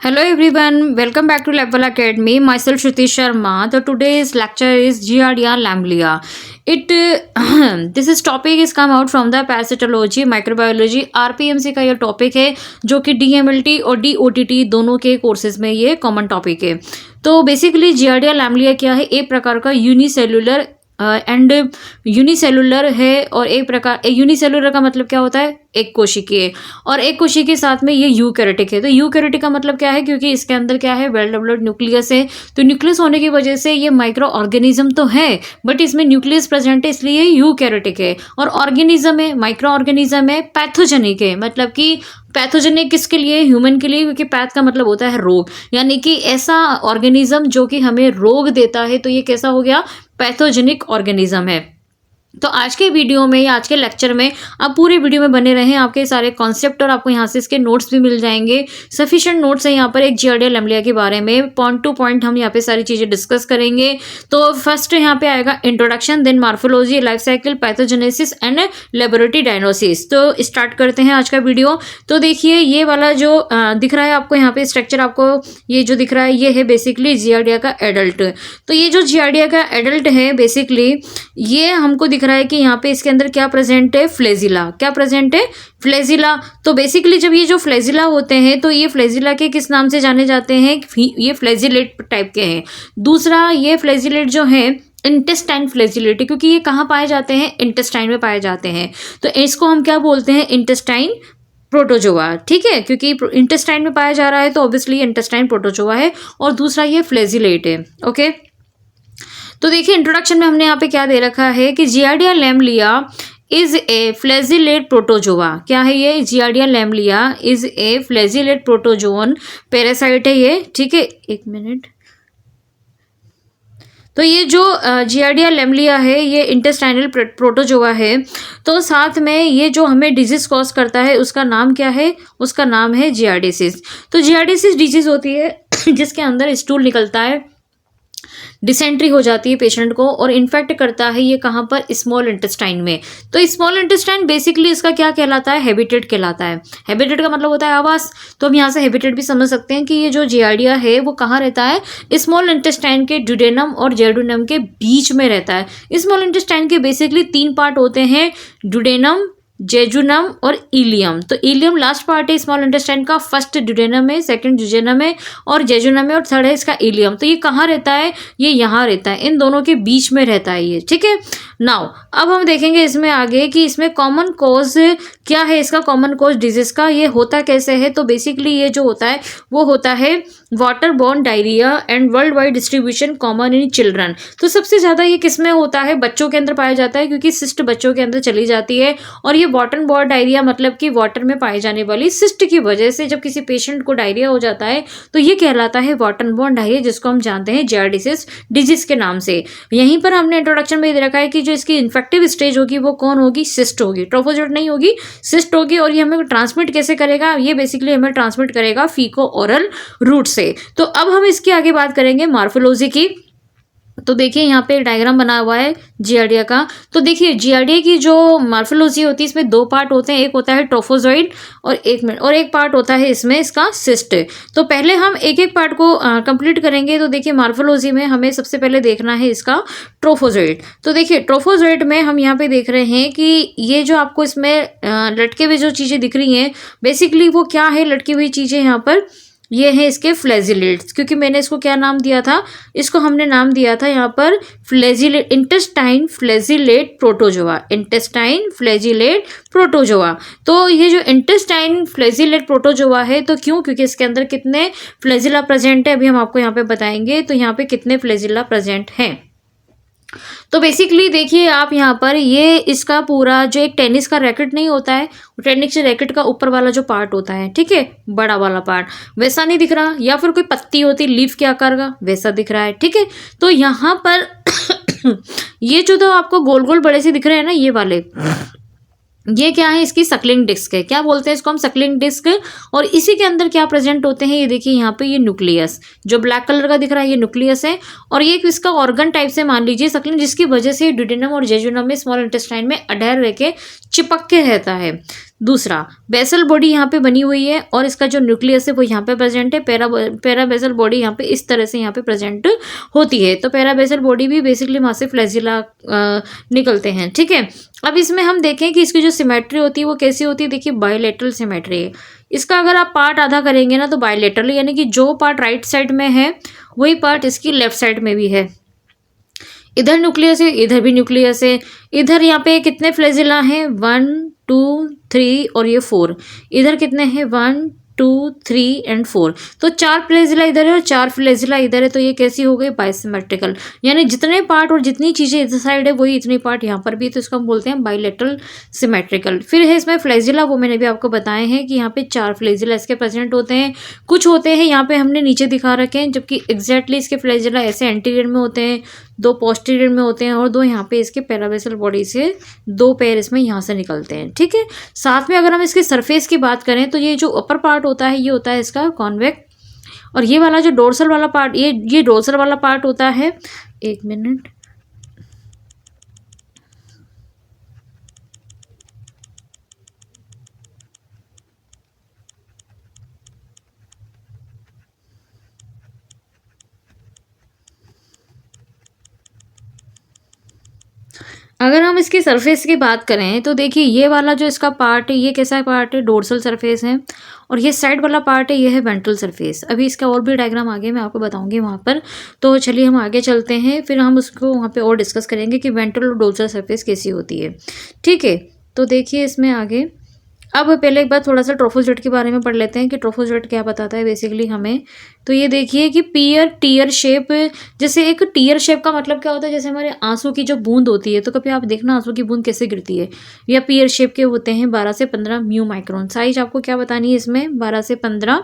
Hello everyone, welcome back to Level Academy. Myself Shruti Sharma. So today's lecture is Giardia lamblia. It this is topic is come out from the parasitology, microbiology, RPMC का ये topic है जो कि DMLT और DOTT दोनों के courses में ये कॉमन टॉपिक है। तो बेसिकली जियार्डिया लैम्बलिया क्या है? एक प्रकार का यूनिसेलुलर एंड यूनिसेलुलर है और एक प्रकार यूनिसेलुलर का मतलब क्या होता है? एक कोशिकीय, और एक कोशिकीय के साथ में ये यूकैरियोटिक है। तो यूकैरियोटिक का मतलब क्या है? क्योंकि इसके अंदर क्या है? वेल डेवलप्ड न्यूक्लियस है। तो न्यूक्लियस होने की वजह से ये माइक्रो ऑर्गेनिज्म तो है बट इसमें न्यूक्लियस प्रेजेंट है, इसलिए यूकैरियोटिक है। और ऑर्गेनिज्म है, माइक्रो ऑर्गेनिज्म है, पैथोजेनिक है। मतलब कि पैथोजेनिक किसके लिए? ह्यूमन के लिए, क्योंकि पैथ का मतलब होता है रोग, यानी कि ऐसा ऑर्गेनिज्म जो कि हमें रोग देता है। तो ये कैसा हो गया? पैथोजेनिक ऑर्गेनिज्म है। तो आज के वीडियो में या आज के लेक्चर में आप पूरे वीडियो में बने रहें, आपके सारे कॉन्सेप्ट और आपको यहाँ से इसके नोट्स भी मिल जाएंगे। सफिशिएंट नोट्स है यहाँ पर एक जियार्डिया लैम्बलिया के बारे में, पॉइंट टू पॉइंट हम यहाँ पे सारी चीज़ें डिस्कस करेंगे। तो फर्स्ट यहाँ पे आएगा introduction, then morphology, life cycle, pathogenesis and laboratory diagnosis. तो स्टार्ट करते हैं आज का वीडियो। तो देखिए ये वाला जो दिख रहा है आपको यहाँ पे स्ट्रक्चर, आपको ये जो दिख रहा है ये है बेसिकली जियार्डिया का एडल्ट। तो ये जो जियार्डिया का एडल्ट है बेसिकली ये हमको दिख रहा है कि यहाँ पे इसके अंदर क्या प्रेजेंट है? फ्लैजिला। क्या प्रेजेंट है? फ्लैजिला। तो बेसिकली जब ये जो फ्लैजिला होते हैं तो ये फ्लैजिला के किस नाम से जाने जाते हैं? ये फ्लैजिलेट टाइप के हैं। दूसरा ये फ्लैजिलेट जो है इंटेस्टाइन फ्लैजिलेट, क्योंकि ये कहाँ पाए जाते हैं? इंटेस्टाइन में पाए जाते हैं। तो इसको हम क्या बोलते हैं? Intestine protozoa. ठीक है, क्योंकि इंटेस्टाइन में पाया जा रहा है तो ऑब्वियसली इंटेस्टाइन प्रोटोजोआ है। और दूसरा ये फ्लैजिलेट है। ओके, तो देखिए इंट्रोडक्शन में हमने यहाँ पे क्या दे रखा है कि Giardia lamblia is a flagellate protozoa. क्या है ये? Giardia lamblia is a flagellate protozoan parasite है ये। ठीक है, एक मिनट। तो ये जो जियार्डिया लैम्बलिया है ये इंटेस्टाइनल प्रोटोजोआ है। तो साथ में ये जो हमें डिजीज कॉज करता है उसका नाम क्या है? उसका नाम है जियार्डिसिस। तो जियार्डिसिस डिजीज होती है जिसके अंदर स्टूल निकलता है, डिसेंट्री हो जाती है पेशेंट को, और इन्फेक्ट करता है ये कहाँ पर? स्मॉल इंटेस्टाइन में। तो स्मॉल इंटेस्टाइन बेसिकली इसका क्या कहलाता है? हैबिटेट कहलाता है। हैबिटेट का मतलब होता है आवास। तो हम यहाँ से हैबिटेट भी समझ सकते हैं कि ये जो जियार्डिया है वो कहाँ रहता है? स्मॉल इंटेस्टाइन के ड्यूडेनम और जेजुनम के बीच में रहता है। स्मॉल इंटेस्टाइन के बेसिकली 3 पार्ट होते हैं, ड्यूडेनम, जेजुनम और इलियम। तो इलियम लास्ट पार्ट है स्मॉल इंटेस्टाइन का, फर्स्ट ड्यूडेनम है, सेकंड जेजुनम है और जेजुनम है, और थर्ड है इसका इलियम। तो ये कहाँ रहता है? ये यहाँ रहता है, इन दोनों के बीच में रहता है ये। ठीक है, नाउ अब हम देखेंगे इसमें आगे कि इसमें कॉमन कॉज क्या है इसका? कॉमन कॉज डिजीज का ये होता कैसे है? तो बेसिकली ये जो होता है वो होता है water borne diarrhoea and world wide distribution common in children. तो सबसे ज़्यादा ये किस में होता है? बच्चों के अंदर पाया जाता है, क्योंकि सिस्ट बच्चों के अंदर चली जाती है। और ये वाटर बॉर्न डायरिया मतलब कि वाटर में पाई जाने वाली सिस्ट की वजह से जब किसी पेशेंट को डायरिया हो जाता है तो ये कहलाता है वाटर बॉर्न डायरिया, जिसको हम जानते हैं जियार्डिसिस डिजीज के नाम से। यहीं पर हमने इंट्रोडक्शन में दे रखा है कि जो इसकी इन्फेक्टिव स्टेज होगी वो कौन होगी? सिस्ट होगी, ट्रोफोजोइड नहीं होगी, सिस्ट होगी। और ये हमें ट्रांसमिट कैसे करेगा? ये बेसिकली हमें ट्रांसमिट करेगा फीको ओरल रूट से। तो अब हम इसकी आगे बात करेंगे मार्फोलॉजी की। तो देखिए यहाँ पे डायग्राम बना हुआ है जियार्डिया का। तो देखिए जियार्डिया की जो मार्फोलॉजी होती है इसमें 2 पार्ट होते हैं, एक होता है ट्रोफोजोइड और एक पार्ट होता है इसमें इसका सिस्ट। तो पहले हम एक एक पार्ट को कंप्लीट करेंगे। तो देखिए मार्फोलॉजी में हमें सबसे पहले देखना है इसका ट्रोफोजोइड। तो देखिए ट्रोफोजोइड में हम यहाँ पे देख रहे हैं कि ये जो आपको इसमें लटके हुए जो चीज़ें दिख रही हैं बेसिकली वो क्या है? लटकी हुई चीज़ें यहाँ पर ये है इसके फ्लैजिलेट्स, क्योंकि मैंने इसको क्या नाम दिया था? इसको हमने नाम दिया था यहाँ पर flagellate, intestine flagellate protozoa, intestine flagellate protozoa. तो ये जो इंटेस्टाइन फ्लैजिलेट प्रोटोजोआ है तो क्यों? क्योंकि इसके अंदर कितने फ्लैजिला प्रेजेंट है अभी हम आपको यहाँ पे बताएंगे। तो यहाँ पे कितने फ्लैजिला प्रेजेंट हैं? तो बेसिकली देखिए आप यहाँ पर ये इसका पूरा जो एक टेनिस का रैकेट नहीं होता है, टेनिस के रैकेट का ऊपर वाला जो पार्ट होता है, ठीक है, बड़ा वाला पार्ट वैसा नहीं दिख रहा, या फिर कोई पत्ती होती लीफ के आकार का वैसा दिख रहा है। ठीक है, तो यहाँ पर ये जो तो आपको गोल गोल बड़े से दिख रहे हैं ना ये वाले, ये क्या है? इसकी सकलिंग डिस्क है। क्या बोलते हैं इसको हम? Sucking disc. और इसी के अंदर क्या प्रेजेंट होते हैं? ये देखिए यहाँ पे ये न्यूक्लियस जो ब्लैक कलर का दिख रहा है ये न्यूक्लियस है। और ये इसका ऑर्गन टाइप से मान लीजिए सकलिंग, जिसकी वजह से ड्यूडेनम और जेजुनम में स्मॉल इंटेस्टाइन में अडैर रह के चिपक के रहता है। दूसरा बेसल बॉडी यहाँ पे बनी हुई है और इसका जो न्यूक्लियस है वो यहाँ पे प्रेजेंट है। पैरा बेसल बॉडी यहाँ पे इस तरह से यहाँ पे प्रेजेंट होती है। तो पैरा बेसल बॉडी भी बेसिकली वहाँ से फ्लैजिला निकलते हैं, ठीक है। अब इसमें हम देखें कि इसकी जो सिमेट्री होती है वो कैसी होती है। देखिए बायोलेटरल सिमेट्री है इसका। अगर आप पार्ट आधा करेंगे ना तो बायोलेटरल, यानी कि जो पार्ट राइट साइड में है वही पार्ट इसकी लेफ्ट साइड में भी है। इधर न्यूक्लियस है, इधर भी न्यूक्लियस है। इधर यहाँ पे कितने फ्लैजिला हैं, 1 2 3 और ये 4। इधर कितने हैं, 1 2 3 एंड 4। तो 4 फ्लैजिला इधर है और 4 फ्लैजिला इधर है। तो ये कैसी हो गई, बाइसिमेट्रिकल, यानी जितने पार्ट और जितनी चीजें इधर साइड है वही इतने पार्ट यहाँ पर भी। तो इसको हम बोलते हैं बाइलेटरल सिमेट्रिकल। फिर है इसमें फ्लैजिला, वो मैंने भी आपको बताए हैं कि यहाँ पे 4 फ्लैजिला इसके प्रेजेंट होते हैं। कुछ होते हैं यहाँ पे हमने नीचे दिखा रखे हैं, जबकि एग्जैक्टली इसके फ्लैजिला ऐसे एंटीरियर में होते हैं, 2 पोस्टीरियर में होते हैं और 2 यहाँ पे इसके पैराबेसल बॉडी से 2 पैर इसमें यहाँ से निकलते हैं, ठीक है। साथ में अगर हम इसके सरफेस की बात करें तो ये जो अपर पार्ट होता है ये होता है इसका कॉन्वेक्स, और ये वाला जो डोर्सल वाला पार्ट, ये डोर्सल वाला पार्ट होता है। एक मिनट, अगर हम इसकी सरफेस की बात करें तो देखिए ये वाला जो इसका पार्ट है ये कैसा पार्ट है, डोर्सल सरफेस है, और ये साइड वाला पार्ट है ये है वेंट्रल सरफेस। अभी इसका और भी डायग्राम आगे मैं आपको बताऊंगी वहाँ पर। तो चलिए हम आगे चलते हैं, फिर हम उसको वहाँ पे और डिस्कस करेंगे कि वेंट्रल और डोर्सल सरफेस कैसी होती है, ठीक है। तो देखिए इसमें आगे, अब पहले एक बार थोड़ा सा ट्रोफोजोइट के बारे में पढ़ लेते हैं कि ट्रोफोजोइट क्या बताता है बेसिकली हमें। तो ये देखिए कि टीयर शेप, जैसे एक टीयर शेप का मतलब क्या होता है, जैसे हमारे आंसू की जो बूंद होती है, तो कभी आप देखना आंसू की बूंद कैसे गिरती है, या पियर शेप के होते हैं। 12 से 15 म्यू माइक्रोन साइज आपको क्या बतानी है इसमें, 12 से 15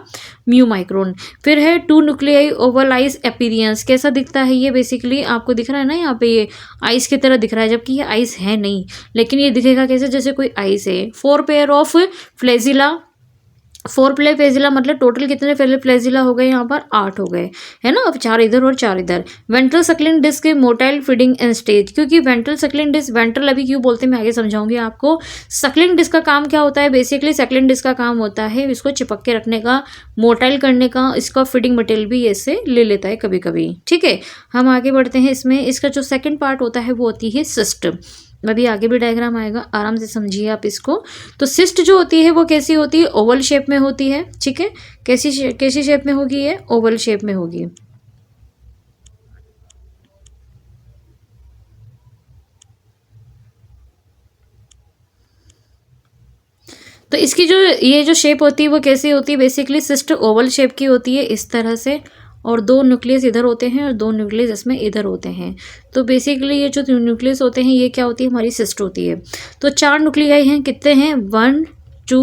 म्यू माइक्रोन। फिर है 2 न्यूक्लियाई ओवल आइस अपीयरेंस, कैसा दिखता है ये, बेसिकली आपको दिख रहा है ना यहाँ पे ये आइस की तरह दिख रहा है, जबकि ये आइस है नहीं, लेकिन ये दिखेगा कैसे, जैसे कोई आइस है। 4 पेयर ऑफ फ्लैजिला, 4 फ्लैजिला मतलब टोटल कितने फ्लैजिला हो गए यहाँ पर, 8 हो गए, है ना। अब 4 इधर और 4 इधर। Ventral suckling disc motile feeding and stage, क्योंकि वेंट्रल सक्लिंग डिस्क, वेंट्रल अभी क्यों बोलते हैं मैं आगे समझाऊंगी आपको। सक्लिंग डिस्क का काम क्या होता है, बेसिकली सक्लिंग डिस्क का काम होता है इसको चिपक के रखने का, मोटाइल करने का, इसका फीडिंग मटेरियल भी ऐसे ले लेता है कभी कभी, ठीक है। हम आगे बढ़ते हैं। इसमें इसका जो सेकेंड पार्ट होता है वो होती है सिस्ट। अभी आगे भी डायग्राम आएगा, आराम से समझिए आप इसको। तो सिस्ट जो होती है वो कैसी होती है, ओवल शेप में होती है, ठीक है। कैसी शेप में होगी ये, ओवल शेप में होगी। तो इसकी जो ये जो शेप होती है वो कैसी होती है, बेसिकली सिस्ट ओवल शेप की होती है इस तरह से, और 2 न्यूक्लियस इधर होते हैं और 2 न्यूक्लियस इसमें इधर होते हैं। तो बेसिकली ये जो न्यूक्लियस होते हैं ये क्या होती है, हमारी सिस्ट होती है। तो 4 न्यूक्लियाई हैं, कितने हैं, 1 2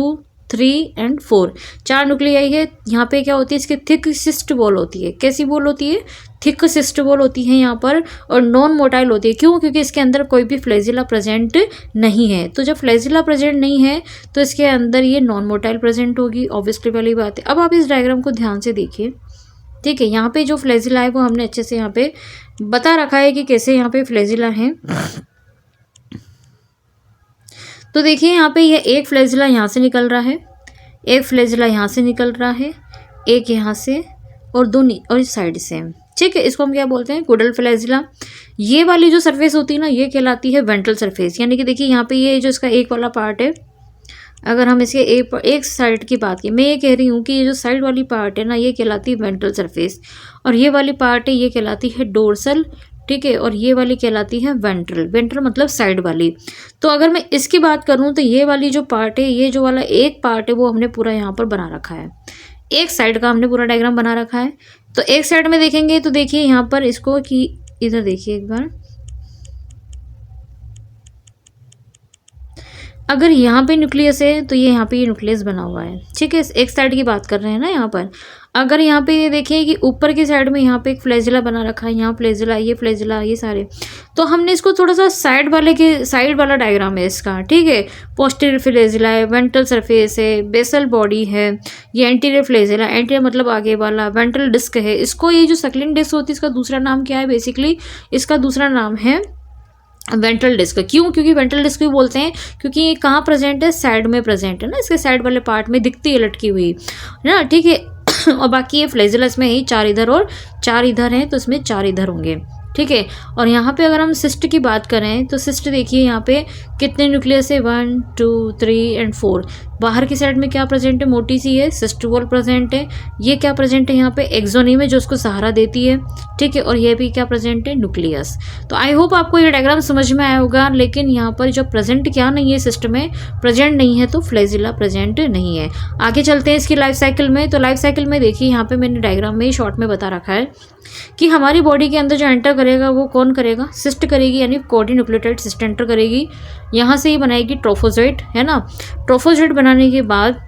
3 एंड 4, 4 न्यूक्लियाई है। यहाँ पे क्या होती है, इसकी थिक सिस्ट वॉल होती है। कैसी वॉल होती है, थिक सिस्ट वॉल होती है यहाँ पर, और नॉन मोटाइल होती है। क्यों, क्योंकि इसके अंदर कोई भी फ्लैजिला प्रेजेंट नहीं है। तो जब फ्लैजिला प्रेजेंट नहीं है तो इसके अंदर ये नॉन मोटाइल प्रेजेंट होगी, ऑब्वियसली वाली बात है। अब आप इस डायग्राम को ध्यान से देखिए, ठीक है। यहाँ पे जो फ्लैजिला है वो हमने अच्छे से यहाँ पे बता रखा है कि कैसे यहाँ पे फ्लैजिला है। तो देखिए यहाँ पे ये एक फ्लैजिला यहाँ से निकल रहा है, एक फ्लैजिला यहाँ से निकल रहा है, एक यहाँ से और 2 और इस साइड से, ठीक है। इसको हम क्या बोलते हैं, कोडल फ्लैजिला। ये वाली जो सरफेस होती है ना ये कहलाती है वेंट्रल सरफेस, यानी कि देखिए यहाँ पे ये जो इसका एक वाला पार्ट है, अगर हम इसके एक साइड की बात करें, मैं ये कह रही हूँ कि ये जो साइड वाली पार्ट है ना ये कहलाती है वेंट्रल सरफेस, और ये वाली पार्ट है ये कहलाती है डोर्सल, ठीक है। और ये वाली कहलाती है वेंट्रल, वेंट्रल मतलब साइड वाली। तो अगर मैं इसकी बात करूँ तो ये वाली जो पार्ट है, ये जो वाला एक पार्ट है वो हमने पूरा यहाँ पर बना रखा है, एक साइड का हमने पूरा डायग्राम बना रखा है। तो एक साइड में देखेंगे तो देखिए यहाँ पर इसको, कि इधर देखिए एक बार, अगर यहाँ पे न्यूक्लियस है तो ये यहाँ पे ये न्यूक्लियस बना हुआ है, ठीक है। एक साइड की बात कर रहे हैं ना यहाँ पर। अगर यहाँ पे ये देखिए कि ऊपर की साइड में यहाँ पे एक फ्लैजिला बना रखा है, यहाँ फ्लैजिला, ये सारे, तो हमने इसको थोड़ा सा साइड वाला डायग्राम है इसका, ठीक है। पोस्टीरियर फ्लैजिला है, वेंट्रल सरफेस है, बेसल बॉडी है, ये एंटीरियर फ्लैजिला, एंटीरियर मतलब आगे वाला, वेंट्रल डिस्क है। इसको ये जो सक्लिंग डिस्क होती है इसका दूसरा नाम क्या है, बेसिकली इसका दूसरा नाम है वेंट्रल डिस्क। क्यों? क्योंकि वेंट्रल डिस्क भी बोलते हैं क्योंकि ये कहाँ प्रेजेंट है, साइड में प्रेजेंट है ना, इसके साइड वाले पार्ट में दिखती है लटकी हुई ना, ठीक है। और बाकी ये फ्लैजेलस में ही 4 इधर और 4 इधर हैं, तो इसमें 4 इधर होंगे, ठीक है। और यहाँ पे अगर हम सिस्ट की बात करें तो सिस्ट देखिए यहाँ पे कितने न्यूक्लियस है, 1 2 3 एंड 4। बाहर की साइड में क्या प्रेजेंट है, मोटी सी है, सिस्ट वॉल प्रेजेंट है। ये क्या प्रेजेंट है यहाँ पे, एक्सोनी में जो उसको सहारा देती है, ठीक है। और ये भी क्या प्रेजेंट है, न्यूक्लियस। तो आई होप आपको ये डायग्राम समझ में आया होगा। लेकिन यहाँ पर जो प्रेजेंट क्या नहीं है, सिस्टम में प्रेजेंट नहीं है, तो फ्लैजिला प्रेजेंट नहीं है। आगे चलते हैं इसकी लाइफ साइकिल में। तो लाइफ साइकिल में देखिए यहाँ पे मैंने डायग्राम में शॉर्ट में बता रखा है कि हमारी बॉडी के अंदर जो एंटर करेगा वो कौन करेगा, सिस्ट करेगी, यानी क्वाड्रीन्यूक्लियोटाइड सिस्ट एंटर करेगी। यहाँ से ये बनाएगी ट्रोफोजोइट, है ना। ट्रोफोजोइट बनाने के बाद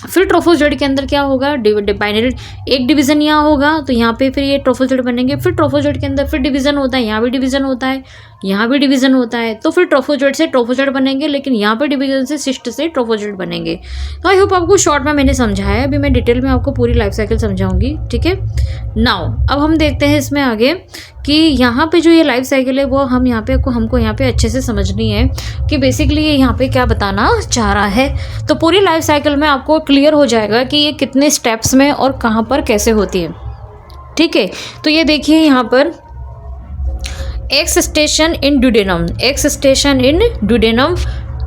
फिर ट्रोफोजोइड के अंदर क्या होगा, बाइनरी एक डिवीजन यहाँ होगा, तो यहाँ पे फिर ये ट्रोफोजोइड बनेंगे। फिर ट्रोफोजोइड के अंदर फिर डिवीजन होता है, यहाँ भी डिवीजन होता है, यहाँ भी डिवीजन होता है, तो फिर ट्रोफोजोइड से ट्रोफोजोइड बनेंगे, लेकिन यहाँ पे डिवीजन से सिस्ट से ट्रोफोजोइड बनेंगे। तो आई होप आपको शॉर्ट में मैंने समझाया। अभी मैं डिटेल में आपको पूरी लाइफ साइकिल समझाऊंगी, ठीक है। नाउ अब हम देखते हैं इसमें आगे कि यहाँ पे जो ये लाइफ साइकिल है वो हम यहाँ पे हमको यहाँ पे अच्छे से समझनी है कि बेसिकली ये यहाँ पे क्या बताना चाह रहा है। तो पूरी लाइफ साइकिल में आपको क्लियर हो जाएगा कि ये कितने स्टेप्स में और कहाँ पर कैसे होती है, ठीक है। तो ये देखिए यहाँ पर एक्स स्टेशन इन ड्यूडेनम, एक्स स्टेशन इन ड्यूडेनम।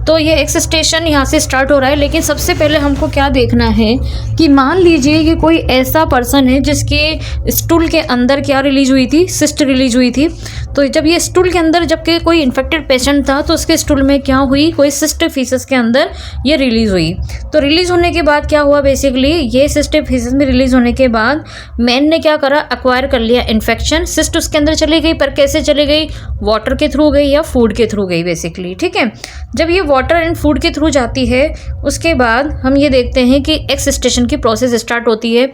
तो ये एक्स स्टेशन यहाँ से स्टार्ट हो रहा है। लेकिन सबसे पहले हमको क्या देखना है कि मान लीजिए कि कोई ऐसा पर्सन है जिसके स्टूल के अंदर क्या रिलीज हुई थी, सिस्ट रिलीज हुई थी। तो जब ये स्टूल के अंदर जबकि कोई इन्फेक्टेड पेशेंट था तो उसके स्टूल में क्या हुई, कोई सिस्ट फीसस के अंदर ये रिलीज हुई। तो रिलीज होने के बाद क्या हुआ, बेसिकली ये सिस्ट फीसस में रिलीज होने के बाद मैन ने क्या करा, एक्वायर कर लिया इन्फेक्शन। सिस्ट उसके अंदर चली गई, पर कैसे चली गई, वाटर के थ्रू गई या फूड के थ्रू गई बेसिकली, ठीक है। जब ये वाटर एंड फूड के थ्रू जाती है उसके बाद हम ये देखते हैं कि एक्स स्टेशन की प्रोसेस स्टार्ट होती है।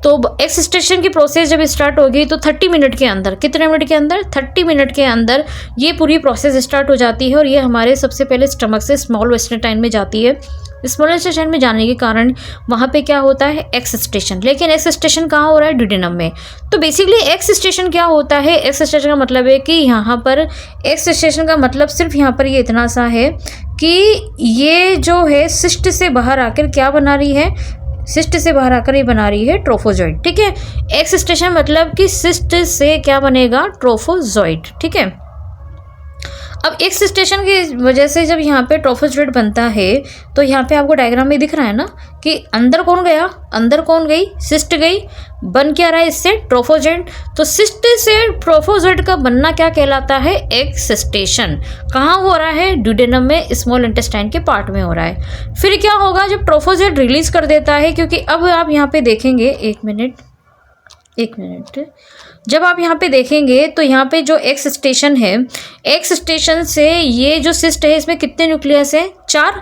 तो एक्स स्टेशन की प्रोसेस जब स्टार्ट होगी तो 30 मिनट के अंदर, कितने मिनट के अंदर, 30 मिनट के अंदर ये पूरी प्रोसेस स्टार्ट हो जाती है। और ये हमारे सबसे पहले स्टमक से स्मॉल इंटेस्टाइन में जाती है। स्मॉल इंटेस्टाइन में जाने के कारण वहाँ पे क्या होता है, एक्स स्टेशन। लेकिन एक्स स्टेशन कहाँ हो रहा है, ड्यूडेनम में। तो बेसिकली एक्स स्टेशन क्या होता है, एक्स स्टेशन का मतलब है कि यहाँ पर एक्स स्टेशन का मतलब सिर्फ यहाँ पर ये इतना सा है कि ये जो है सिस्ट से बाहर आकर क्या बना रही है, सिस्ट से बाहर आकर ये बना रही है ट्रोफोजोइड, ठीक है। एक्स स्टेशन मतलब कि सिस्ट से क्या बनेगा, ट्रोफोजोइड, ठीक है। अब एक्स स्टेशन की वजह से जब यहाँ पे ट्रोफोजोइड बनता है तो यहाँ पे आपको डायग्राम में दिख रहा है ना कि अंदर कौन गया, अंदर कौन गई, सिस्ट गई, बन क्या रहा है इससे, ट्रोफोजोइड। तो सिस्ट से ट्रोफोजोइड का बनना क्या कहलाता है, एक्स स्टेशन। कहाँ हो रहा है, ड्यूडेनम में, स्मॉल इंटेस्टाइन के पार्ट में हो रहा है। फिर क्या होगा जब ट्रोफोजोइड रिलीज कर देता है, क्योंकि अब आप यहाँ पे देखेंगे, एक मिनट, जब आप यहाँ पे देखेंगे तो यहाँ पे जो एक्स स्टेशन है, एक्स स्टेशन से ये जो सिस्ट है इसमें कितने न्यूक्लियस है, 4।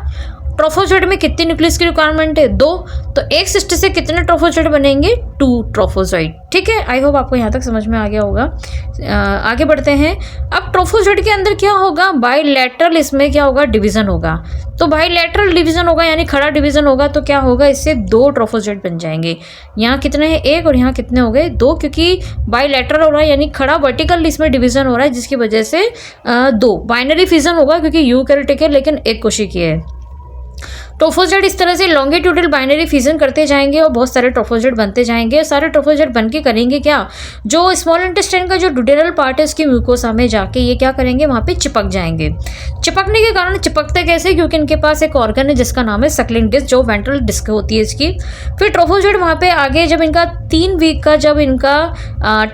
ट्रोफोजोइड में कितने न्यूक्लियस की रिक्वायरमेंट है, 2। तो एक सिस्ट से कितने ट्रोफोजोइड बनेंगे, 2 ट्रोफोजोइड, ठीक है। आई होप आपको यहाँ तक समझ में आ गया होगा। आगे बढ़ते हैं। अब ट्रोफोजोइड के अंदर क्या होगा, बाइलैटरल, इसमें क्या होगा, डिवीजन होगा। तो बाइलैटरल डिवीजन होगा यानी खड़ा डिवीजन होगा, तो क्या होगा, इससे 2 ट्रोफोजोइड बन जाएंगे। यहाँ कितने हैं, 1, और यहाँ कितने हो गए, 2, क्योंकि बाइलैटरल हो रहा है यानी खड़ा वर्टिकल इसमें डिवीजन हो रहा है, जिसकी वजह से 2 बाइनरी फिजन होगा, क्योंकि यूकैरियोटिक है लेकिन एक कोशिकीय है। ट्रोफोजोइड इस तरह से लॉन्गिट्यूडल बाइनरी फिजन करते जाएंगे और बहुत सारे ट्रोफोजोइड बनते जाएंगे। सारे ट्रोफोजोइड बन के करेंगे क्या, जो स्मॉल इंटेस्टाइन का जो ड्यूडेनल पार्ट है उसकी म्यूकोसा में जाके ये क्या करेंगे, वहाँ पे चिपक जाएंगे। चिपकने के कारण चिपकते कैसे, क्योंकि इनके पास एक ऑर्गन है जिसका नाम है सक्लिंग डिस्क, जो वेंट्रल डिस्क होती है इसकी। फिर ट्रोफोजोइड वहाँ पे आगे जब इनका 3 वीक का जब इनका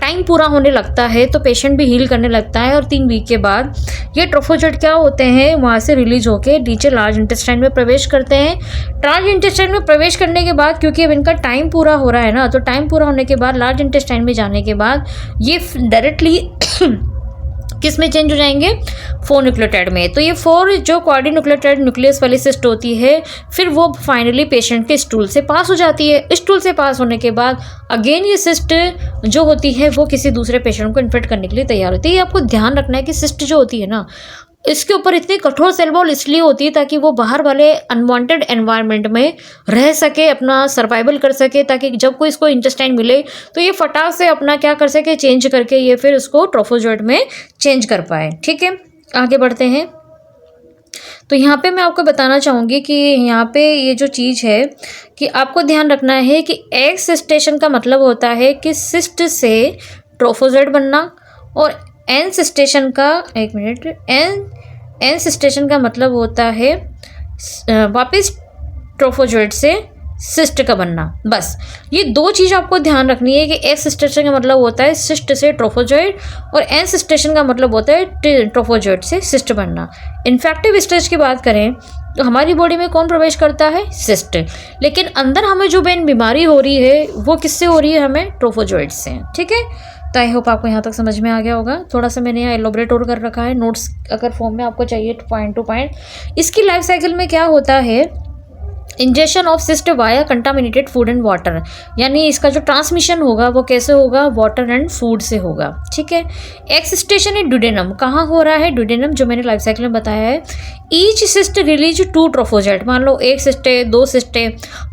टाइम पूरा होने लगता है तो पेशेंट भी हील करने लगता है, और 3 वीक के बाद ये ट्रोफोजोइड क्या होते हैं, वहाँ से रिलीज होकर नीचे लार्ज इंटेस्टाइन में प्रवेश करते हैं। लार्ज इंटेस्टाइन में प्रवेश करने के बाद, क्योंकि अब इनका टाइम पूरा हो रहा है ना, तो टाइम पूरा होने के बाद लार्ज इंटेस्टाइन में जाने के बाद ये डायरेक्टली किस में चेंज हो जाएंगे, 4 न्यूक्लियोटाइड में। तो ये 4 जो क्वाड्रीन्यूक्लियोटाइड न्यूक्लियस वाली सिस्ट होती है, फिर वो फाइनली पेशेंट के स्टूल से पास हो जाती है। स्टूल से पास होने के बाद अगेन ये सिस्ट जो होती है वो किसी दूसरे पेशेंट को इन्फेक्ट करने के लिए तैयार होती है। ये आपको ध्यान रखना है कि सिस्ट जो होती है ना, इसके ऊपर इतनी कठोर सेल वॉल इसलिए होती है ताकि वो बाहर वाले अनवांटेड एनवायरनमेंट में रह सके, अपना सर्वाइवल कर सके, ताकि जब कोई इसको इंटेस्टाइन मिले तो ये फटाक से अपना क्या कर सके, चेंज करके ये फिर उसको ट्रोफोजोइड में चेंज कर पाए, ठीक है। आगे बढ़ते हैं। तो यहाँ पे मैं आपको बताना चाहूँगी कि यहाँ पे ये जो चीज़ है कि आपको ध्यान रखना है कि एक्स सिस्टेशन का मतलब होता है कि सिस्ट से ट्रोफोजोइड बनना, और एन सिस्टेशन का, एक मिनट, एन सिस्टेशन का मतलब होता है वापस ट्रोफोजोइड से सिस्ट का बनना। बस ये दो चीज़ आपको ध्यान रखनी है कि एक्स सिस्टेशन का मतलब होता है सिस्ट से ट्रोफोजोइड, और एन सिस्टेशन का मतलब होता है ट्रोफोजोइड से सिस्ट बनना। इन्फेक्टिव स्टेज की बात करें तो हमारी बॉडी में कौन प्रवेश करता है? सिस्ट। लेकिन अंदर हमें जो मेन बीमारी हो रही है वो किससे हो रही है? हमें ट्रोफोजोइड से। ठीक है, तो आई होप आपको यहाँ तक समझ में आ गया होगा। थोड़ा सा मैंने यहाँ एलोबरेट और कर रखा है, नोट्स अगर फॉर्म में आपको चाहिए पॉइंट टू पॉइंट। इसकी लाइफ साइकिल में क्या होता है? Injection of cyst via contaminated food and water, यानी इसका जो ट्रांसमिशन होगा वो कैसे होगा? वाटर एंड फूड से होगा। ठीक है, एक्स स्टेशन है ड्यूडेनम, कहाँ हो रहा है? ड्यूडेनम, जो मैंने लाइफ साइकिल में बताया है। ईच सिस्ट रिलीज 2 ट्रोफोजोइड, मान लो एक सिस्ट है, 2 सिस्ट है,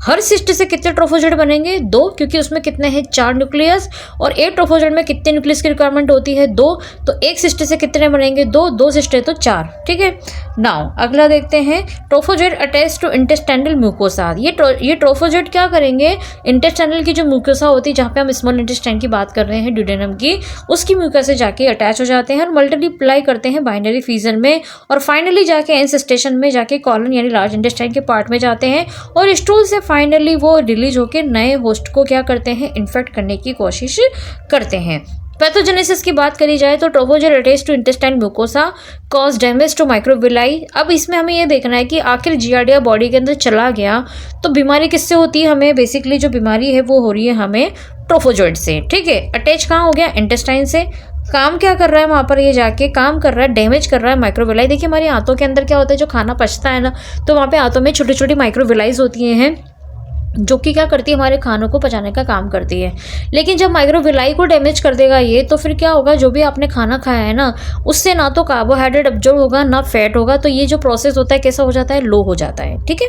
हर सिस्ट से कितने ट्रोफोजोइड बनेंगे? 2, क्योंकि उसमें कितने हैं? 4 न्यूक्लियस, और एक ट्रोफोजोइड में कितने न्यूक्लियस की रिक्वायरमेंट होती है? 2, तो एक सिस्ट से कितने बनेंगे? 2, 2 सिस्ट है तो 4। ठीक है, नाउ अगला देखते हैं, trophozoite attach to intestinal mucosa. ये ट्रोफोजोइड क्या करेंगे? इंटेस्टाइनल की जो म्यूकोसा होती है, जहाँ पे हम स्मॉल इंटेस्टाइन की बात कर रहे हैं ड्यूडेनम की, उसकी म्यूकोसा से जाके अटैच हो जाते हैं और मल्टीप्लाई करते हैं बाइनरी फीजन में, और फाइनली जाके एन स्टेशन में जाके कॉलन यानी लार्ज इंटेस्टाइन के पार्ट में जाते हैं, और स्टूल से फाइनली वो रिलीज होकर नए होस्ट को क्या करते हैं? इन्फेक्ट करने की कोशिश करते हैं। पैथोजेनेसिस की बात करी जाए तो trophozoite attach to intestine mucosa cause damage to microvilli. अब इसमें हमें ये देखना है कि आखिर जियार्डिया बॉडी के अंदर चला गया तो बीमारी किससे होती है? हमें बेसिकली जो बीमारी है वो हो रही है हमें ट्रोफोजोइड से। ठीक है, अटैच कहाँ हो गया? इंटेस्टाइन से। काम क्या कर रहा है वहाँ पर? ये जाके काम कर रहा है, डैमेज कर रहा है माइक्रोविलाई। देखिए हमारी आंतों के अंदर क्या होता है, जो खाना पचता है ना, तो वहाँ पे आंतों में छोटी छोटी माइक्रोविलाइज होती हैं जो कि क्या करती है? हमारे खानों को पचाने का काम करती है। लेकिन जब माइक्रोविलाई को डैमेज कर देगा ये, तो फिर क्या होगा? जो भी आपने खाना खाया है ना, उससे ना तो कार्बोहाइड्रेट अब्जॉर्ब होगा ना फैट होगा, तो ये जो प्रोसेस होता है कैसा हो जाता है? लो हो जाता है। ठीक है,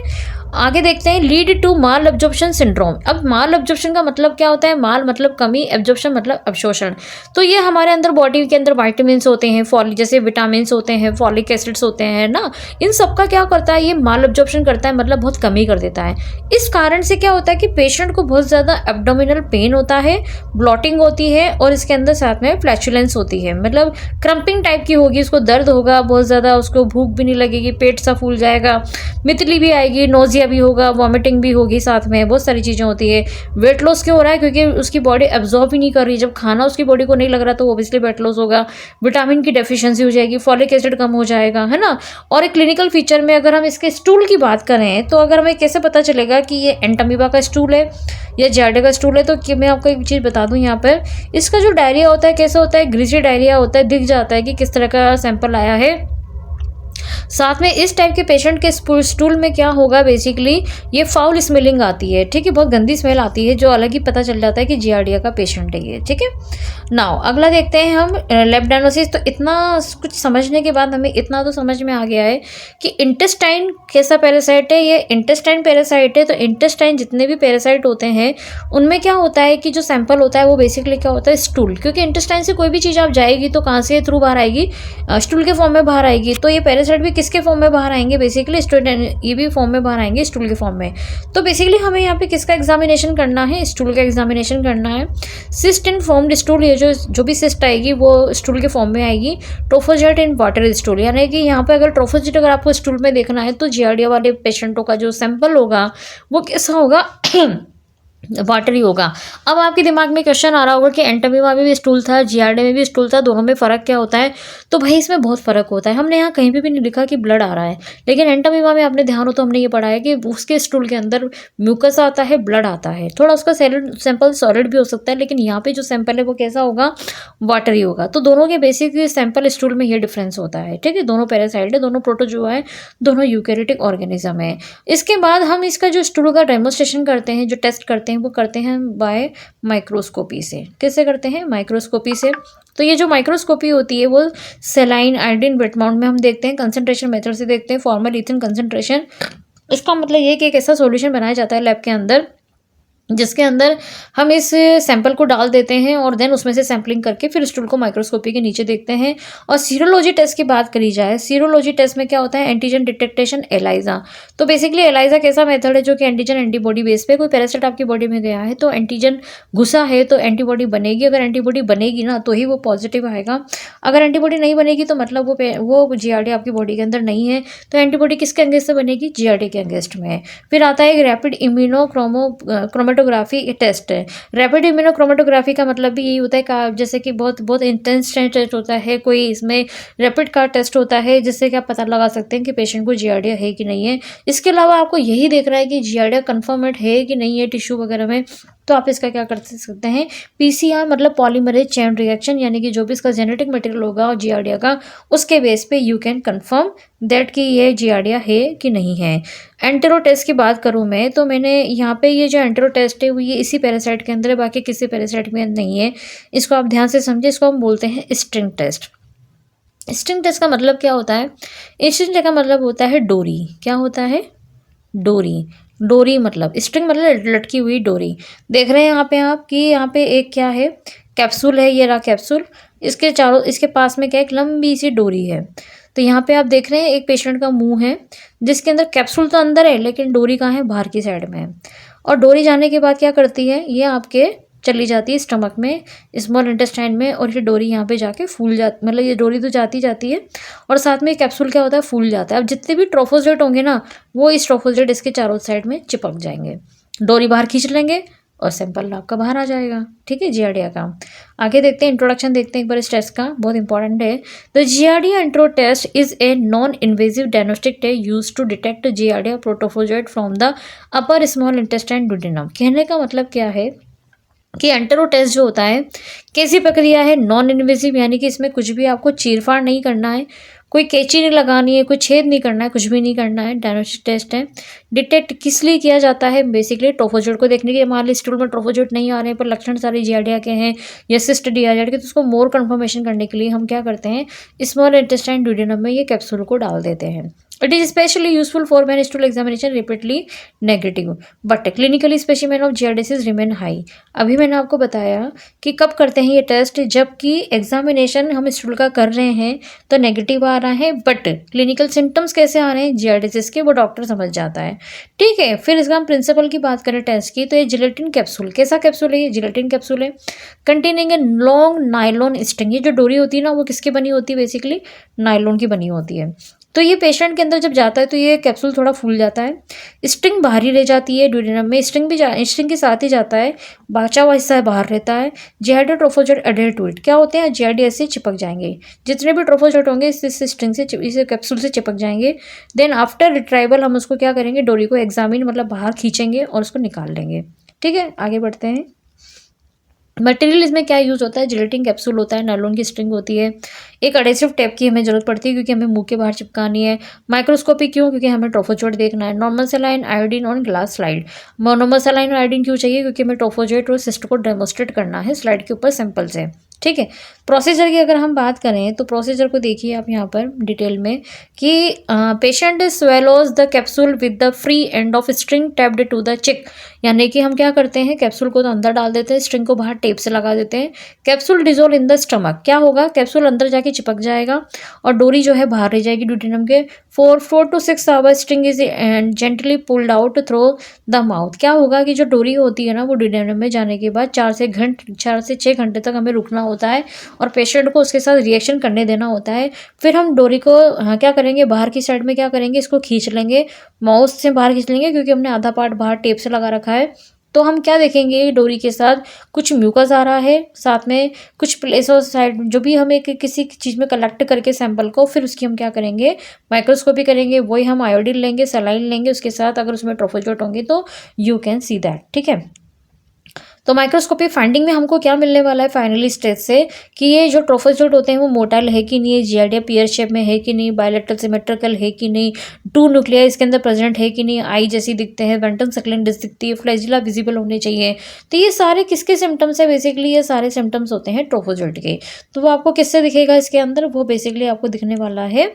आगे देखते हैं, lead to malabsorption syndrome. अब माल एब्जॉर्प्शन का मतलब क्या होता है? माल मतलब कमी, एब्जॉर्प्शन मतलब अवशोषण। तो ये हमारे अंदर बॉडी के अंदर वाइटामिन होते हैं, जैसे विटामिन होते हैं, फॉलिक एसिड्स होते हैं ना, इन सब का क्या करता है? ये माल एब्जॉर्प्शन करता है, मतलब बहुत कमी कर देता है। इस कारण से क्या होता है कि पेशेंट को बहुत ज़्यादा एब्डोमिनल पेन होता है, ब्लॉटिंग होती है, और इसके अंदर साथ में फ्लैचुलेंस होती है, मतलब क्रम्पिंग टाइप की होगी, उसको दर्द होगा बहुत ज़्यादा, उसको भूख भी नहीं लगेगी, पेट सा फूल जाएगा, मितली भी आएगी, नोजिया भी होगा, वॉमिटिंग भी होगी, साथ में बहुत सारी चीज़ें होती है। वेट लॉस क्यों हो रहा है? क्योंकि उसकी बॉडी एब्जॉर्ब ही नहीं कर रही। जब खाना उसकी बॉडी को नहीं लग रहा तो ऑब्वियसली वेट लॉस होगा। विटामिन की डेफिशिएंसी हो जाएगी, फॉलिक एसिड कम हो जाएगा, है ना। और एक क्लिनिकल फीचर में अगर हम इसके स्टूल की बात करें तो अगर हमें कैसे पता चलेगा कि ये एंटामीबा का स्टूल है या जियार्डिया का स्टूल है, तो कि मैं आपको एक चीज़ बता दूं, यहाँ पर इसका जो डायरिया होता है कैसा होता है? ग्रीसी डायरिया होता है, दिख जाता है कि किस तरह का सैंपल आया है। साथ में इस टाइप के पेशेंट के स्टूल में क्या होगा? बेसिकली ये फाउल स्मेलिंग आती है। ठीक है, बहुत गंदी स्मेल आती है, जो अलग ही पता चल जाता है कि जियार्डिया का पेशेंट है ये। ठीक है, नाउ अगला देखते हैं हम लेप्टानोसिस। तो इतना कुछ समझने के बाद हमें इतना तो समझ में आ गया है कि इंटेस्टाइन कैसा पैरासाइट है? ये इंटेस्टाइन पैरासाइट है। तो इंटेस्टाइन जितने भी पैरासाइट होते हैं उनमें क्या होता है कि जो सैंपल होता है वो बेसिकली क्या होता है? स्टूल। क्योंकि इंटेस्टाइन से कोई भी चीज़ आप जाएगी तो कहाँ से थ्रू बाहर आएगी? स्टूल के फॉर्म में बाहर आएगी। तो ये पैरासाइट भी किसके फॉर्म में बाहर आएंगे? बेसिकली स्टूडेंट, ये भी फॉर्म में बाहर आएंगे, स्टूल के फॉर्म में। तो बेसिकली हमें यहाँ पे किसका एग्जामिनेशन करना है? स्टूल का एग्जामिनेशन करना है। सिस्ट इन फॉर्म्ड स्टूल, ये जो भी सिस्ट आएगी वो स्टूल के फॉर्म में आएगी। ट्रोफोजोइड इन वाटर स्टूल, यानी कि यहाँ पे अगर ट्रोफोजोइड अगर आपको स्टूल में देखना है तो जियार्डिया वाले पेशेंटों का जो सैंपल होगा वो कैसा होगा? वाटरी होगा। अब आपके दिमाग में क्वेश्चन आ रहा होगा कि एंटामीबा में भी स्टूल था, जियार्डिया में भी स्टूल था, दोनों में फ़र्क क्या होता है? तो भाई इसमें बहुत फ़र्क होता है। हमने यहाँ कहीं भी नहीं लिखा कि ब्लड आ रहा है, लेकिन एंटामीबा में आपने ध्यान हो तो हमने ये पढ़ा है कि उसके स्टूल के अंदर म्यूकस आता है, ब्लड आता है। थोड़ा उसका सैंपल सॉलिड भी हो सकता है, लेकिन यहाँ पे जो सैंपल है वो कैसा होगा? वाटरी होगा। तो दोनों के बेसिक सैंपल स्टूल में ये डिफरेंस होता है। ठीक है, दोनों पैरासाइट है, दोनों प्रोटोजोआ है, दोनों यूकैरियोटिक ऑर्गेनिज्म है। इसके बाद हम इसका जो स्टूल का डेमोस्ट्रेशन करते हैं, जो टेस्ट करते हैं, वो करते हैं बाय माइक्रोस्कोपी से। कैसे करते हैं? माइक्रोस्कोपी से। तो ये जो माइक्रोस्कोपी होती है वो सेलाइन, आयोडीन, वेट माउंट में हम देखते हैं, कंसंट्रेशन मेथड से देखते हैं, फॉर्मल इथेन कंसंट्रेशन। इसका मतलब ये कि एक ऐसा सॉल्यूशन बनाया जाता है लैब के अंदर जिसके अंदर हम इस सैंपल को डाल देते हैं और देन उसमें से सैंपलिंग करके फिर स्टूल को माइक्रोस्कोपी के नीचे देखते हैं। और सीरोलॉजी टेस्ट की बात करी जाए, सीरोलॉजी टेस्ट में क्या होता है, एंटीजन डिटेक्टेशन एलाइजा। तो बेसिकली एलाइजा कैसा मेथड है जो कि एंटीजन एंटीबॉडी बेस पे, कोई पैरासाइट आपकी बॉडी में गया है तो एंटीजन घुसा है तो एंटीबॉडी बनेगी। अगर एंटीबॉडी बनेगी ना तो ही वो पॉजिटिव आएगा, अगर एंटीबॉडी नहीं बनेगी तो मतलब वो जीआरडी आपकी बॉडी के अंदर नहीं है। तो एंटीबॉडी किसके अगेंस्ट से बनेगी, जीआरडी के अगेंस्ट में। फिर आता है एक रैपिड इम्यूनो क्रोमेटोग्राफी टेस्ट है। रैपिड इम्यूनो क्रोमेटोग्राफी का मतलब भी यही होता है जैसे कि बहुत बहुत इंटेंस टेस्ट होता है, कोई इसमें रैपिड का टेस्ट होता है जिससे कि आप पता लगा सकते हैं कि पेशेंट को जियार्डिया है कि नहीं है। इसके अलावा आपको यही देखना है कि जियार्डिया कन्फर्मेड है कि नहीं है टिश्यू वगैरह में, तो आप इसका क्या कर सकते हैं, पीसीआर मतलब पॉलीमरेज चेन रिएक्शन, यानी कि जो भी इसका जेनेटिक मटेरियल होगा जियार्डिया का उसके बेस पे यू कैन कंफर्म दैट कि ये जियार्डिया है कि नहीं है। एंटेरो टेस्ट की बात करूँ मैं तो मैंने यहाँ पे ये जो एंटेरो टेस्ट है वो ये इसी पैरासाइट के अंदर है, बाकी किसी पैरासाइट में नहीं है। इसको आप ध्यान से समझिए, इसको हम बोलते हैं स्ट्रिंग टेस्ट। स्ट्रिंग टेस्ट का मतलब क्या होता है, स्ट्रिंग टेस्ट का मतलब होता है डोरी। क्या होता है, डोरी। डोरी मतलब स्ट्रिंग मतलब लटकी हुई डोरी। देख रहे हैं यहाँ पे आप कि यहाँ पे एक क्या है, कैप्सूल है, ये रहा कैप्सूल, इसके चारों इसके पास में क्या एक लंबी सी डोरी है। तो यहाँ पे आप देख रहे हैं एक पेशेंट का मुंह है जिसके अंदर कैप्सूल तो अंदर है लेकिन डोरी कहाँ है, बाहर की साइड में है। और डोरी जाने के बाद क्या करती है, ये आपके चली जाती है स्टमक में, स्मॉल इंटेस्टाइन में, और ये डोरी यहाँ पे जाके फूल जाती, मतलब ये डोरी तो जाती जाती है और साथ में कैप्सूल क्या होता है, फूल जाता है। अब जितने भी ट्रोफोजेट होंगे ना वो इस ट्रोफोजेट इसके चारों साइड में चिपक जाएंगे, डोरी बाहर खींच लेंगे और सैंपल आपका बाहर आ जाएगा। ठीक है, जियार्डिया का। आगे देखते हैं, इंट्रोडक्शन देखते हैं एक बार इस टेस्ट का, बहुत इंपॉर्टेंट है। The Giardia entero test is a non invasive diagnostic test use to detect Giardia trophozoite from the upper small intestine duodenum. कहने का मतलब क्या है कि एंटेरो टेस्ट जो होता है कैसी प्रक्रिया है, नॉन इन्वेजिव, यानी कि इसमें कुछ भी आपको चीरफाड़ नहीं करना है, कोई कैंची नहीं लगानी है, कोई छेद नहीं करना है, कुछ भी नहीं करना है। डायग्नोस्टिक टेस्ट है। डिटेक्ट किस लिए किया जाता है, बेसिकली ट्रोफोजोइट को देखने के, मान ली स्टूल में ट्रोफोजोइट नहीं आ रहे हैं पर लक्षण सारे जियार्डिया के हैं या सिस्ट जियार्डिया के, तो उसको मोर कंफर्मेशन करने के लिए हम क्या करते हैं, स्मॉल इंटेस्टाइन ड्यूडेनम में ये कैप्सूल को डाल देते हैं। It is specially useful for when stool examination repeatedly negative but clinically specimen of giardiasis remain high. अभी मैंने आपको बताया कि कब करते हैं ये टेस्ट, जबकि एग्जामिनेशन हम स्टूल का कर रहे हैं तो नेगेटिव आ रहा है बट क्लिनिकल सिम्टम्स कैसे आ रहे हैं जियार्डिसिस के, वो डॉक्टर समझ जाता है। ठीक है, फिर इसका हम प्रिंसिपल की बात करें टेस्ट की, तो ये जिलेटिन कैप्सूल, कैसा कैप्सूल है, ये जिलेटिन कैप्सूल है containing a long nylon string. ये जो डोरी होती है ना वो किसकी बनी होती है, बेसिकली नायलॉन की बनी होती है। तो ये पेशेंट के अंदर जब जाता है तो ये कैप्सूल थोड़ा फूल जाता है, स्ट्रिंग बाहरी रह जाती है ड्यूडेनम में, स्ट्रिंग के साथ ही जाता है, बचा हुआ हिस्सा बाहर रहता है। Giardia trophozoite adhere to it, क्या होते हैं, जियार्डिया से चिपक जाएंगे, जितने भी ट्रोफोजोइट होंगे इस स्ट्रिंग से, इस कैप्सूल से चिपक जाएंगे। देन आफ्टर रिट्राइवल हम उसको क्या करेंगे, डोरी को एग्जामिन मतलब बाहर खींचेंगे और उसको निकाल लेंगे। ठीक है, आगे बढ़ते हैं। मटेरियल इसमें क्या यूज़ होता है, जिलेटिन कैप्सूल होता है, नायलॉन की स्ट्रिंग होती है, एक एडेसिव टेप की हमें जरूरत पड़ती है क्योंकि हमें मुंह के बाहर चिपकानी है। माइक्रोस्कोपी क्यों, क्योंकि हमें ट्रोफोजोइट देखना है। Normal saline iodine on glass slide, normal saline और आयोडीन क्यों चाहिए, क्योंकि हमें ट्रोफोजोइट और सिस्ट को डेमोस्ट्रेट करना है स्लाइड के ऊपर सैंपल से। ठीक है, प्रोसीजर की अगर हम बात करें तो प्रोसीजर को देखिए आप यहाँ पर डिटेल में कि patient swallows the capsule with the free end of string taped to the cheek, यानी कि हम क्या करते हैं, कैप्सूल को तो अंदर डाल देते हैं, स्ट्रिंग को बाहर टेप से लगा देते हैं। Capsule dissolve in the stomach, क्या होगा, कैप्सूल अंदर जाके चिपक जाएगा और डोरी जो है बाहर रह जाएगी ड्यूडेनम के। 4 to 6 hours string is gently pulled out through the mouth. क्या होगा कि जो डोरी होती है ना वो ड्यूडेनम में जाने के बाद 4 से 6 घंटे तक हमें रुकना होता है और पेशेंट को उसके साथ रिएक्शन करने देना होता है। फिर हम डोरी को क्या करेंगे, बाहर की साइड में क्या करेंगे, इसको खींच लेंगे, माउथ से बाहर खींच लेंगे क्योंकि हमने आधा पार्ट बाहर टेप से लगा रखा है। तो हम क्या देखेंगे, डोरी के साथ कुछ म्यूकस आ रहा है, साथ में कुछ प्लेस और साइड जो भी हमें किसी चीज़ में कलेक्ट करके सैंपल को, फिर उसकी हम क्या करेंगे, माइक्रोस्कोपी करेंगे। वही हम आयोडीन लेंगे, सलाइन लेंगे उसके साथ, अगर उसमें ट्रोफोजोइट होंगे तो यू कैन सी दैट। ठीक है, तो माइक्रोस्कोपी फाइंडिंग में हमको क्या मिलने वाला है फाइनली स्टेज से कि ये जो ट्रोफोजोइट होते हैं वो मोटाइल है कि नहीं है, जियार्डिया पीयर शेप में है कि नहीं, बायलैटरल सिमेट्रिकल है कि नहीं, 2 न्यूक्लिया इसके अंदर प्रेजेंट है कि नहीं, आई जैसी दिखते हैं, वेंट्रम सक्लेंट डिस्क दिखती है, फ्लैजिला विजिबल होने चाहिए। तो ये सारे किसके सिम्टम्स है, बेसिकली ये सारे सिम्टम्स होते हैं ट्रोफोजोइट के। तो वो आपको किससे दिखेगा इसके अंदर, वो बेसिकली आपको दिखने वाला है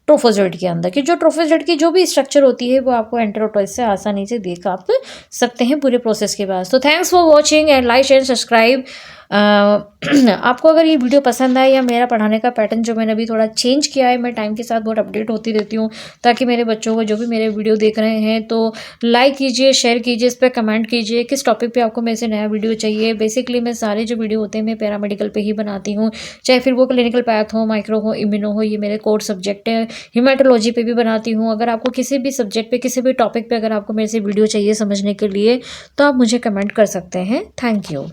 ट्रोफोजोइट के अंदर, कि जो ट्रोफोजोइट की जो भी स्ट्रक्चर होती है वो आपको एंटेरोटॉइड से आसानी से देख आप सकते हैं पूरे प्रोसेस के बाद। तो thanks for watching and like and subscribe. आपको अगर ये वीडियो पसंद आए या मेरा पढ़ाने का पैटर्न जो मैंने अभी थोड़ा चेंज किया है, मैं टाइम के साथ बहुत अपडेट होती रहती हूँ ताकि मेरे बच्चों को जो भी मेरे वीडियो देख रहे हैं तो लाइक कीजिए, शेयर कीजिए, इस पर कमेंट कीजिए किस टॉपिक पे आपको मेरे से नया वीडियो चाहिए। बेसिकली मैं सारे जो वीडियो होते हैं मैं पैरामेडिकल पे ही बनाती हूँ, चाहे फिर वो क्लिनिकल पैथ हो, माइक्रो हो, इम्यूनो हो, ये मेरे कोर सब्जेक्ट है। हिमेटोलॉजी पे भी बनाती हूँ। अगर आपको किसी भी सब्जेक्ट पे, किसी भी टॉपिक पे अगर आपको मेरे से वीडियो चाहिए समझने के लिए तो आप मुझे कमेंट कर सकते हैं। Thank you.